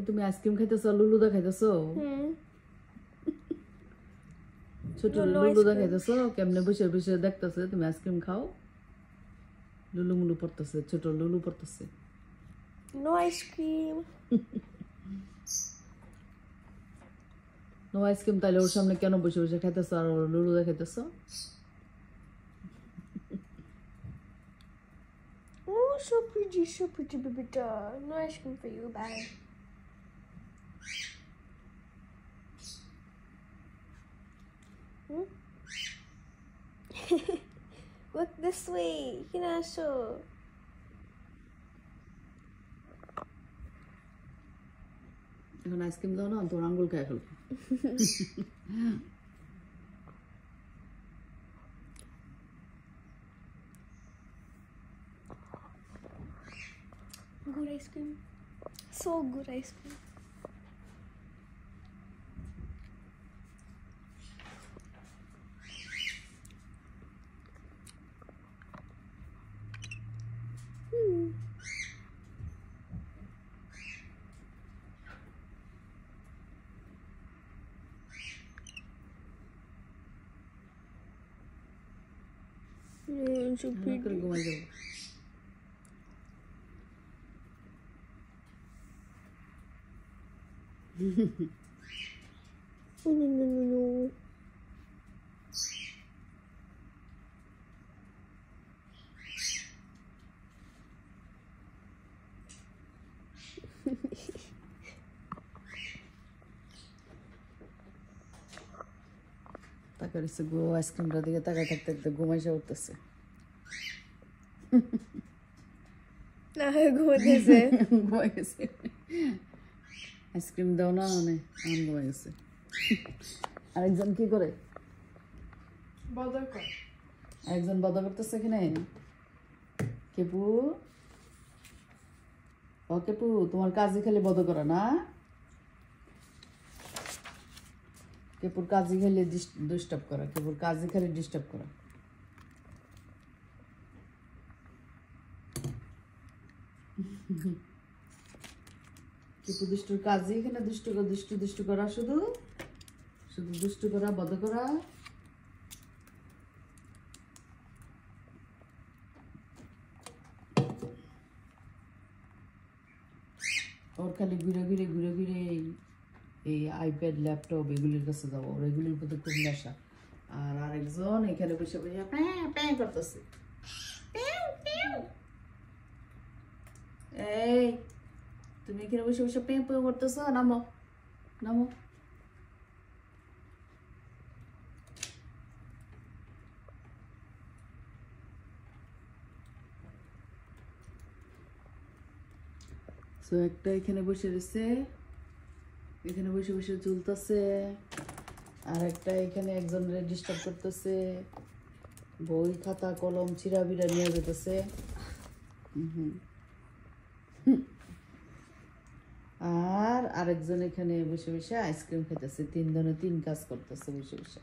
তুমি আইসক্রিম খাইতেছো, লুলুদা খাইতেছো? ছোট লুলুদা খাইতেছো? কেমনে বসে বসে দেখতেছে তুমি আইসক্রিম খাও, লুলু মুলু পড়তেছে, ছোট লুলু পড়তেছে। No ice cream. No ice cream, তাইলে ওর সামনে কেন বসে বসে খাইতেছো আর ওর লুলুদা খাইতেছো? Oh, so pretty, baby doll. No ice cream for you, bye. Look this way. You can also. এখন আইসক্রিম দাও না, তোর আঙ্গুল খাই ফেলবো। Good ice cream. So good ice cream. So pretty. ঘুমাই যাবো। No. তাকাইছে গো, আইসক্রিমটার দিকে তাকাই থাকতে থাকতে ঘুমাইসা উঠতেছে। না ঘুমাইতেছে। ঘুমাই গেছে। আইসক্রিম দাও না, মানে আমার ঘুমাই গেছে। আরেকজন কি করে? বদর করে। আরেকজন বদা করতেছে এখানে। কেপু, ও কেপু, তোমার কাজই খালি বদ করা না? কেপুর কাজই খালি ডিস্টার্ব করা, কেপুর কাজই খালি ডিস্টার্ব করা। কেপু দুষ্টুর কাজই এখানে দুষ্টু করা, শুধু শুধু দুষ্টু করা, বদ করা। ওর খালি ঘুরে ঘুরে এই আইপ্যাড, ল্যাপটপ এগুলির কাছে যাবো, ওর এগুলির প্রতি খুব নেশা। আর আরেকজন এখানে বসে বসে প্যাঁ প্যাঁ করতেছে। এই তুমি এখানে বসে বসে প্যাঁ প্যাঁ করতেছো, নামো নামো। তো একটা এখানে বসে রয়েছে, এখানে বসে বসে চলতেছে, আর একটা এখানে একজনের ডিস্টার্ব করতেছে, বই খাতা কলম ছিঁড়া বিড়া নিয়ে যেতেছে। আর আরেকজন এখানে বসে বসে আইসক্রিম খেতেছে, তিনজনে তিন কাজ করতেছে বসে বসে।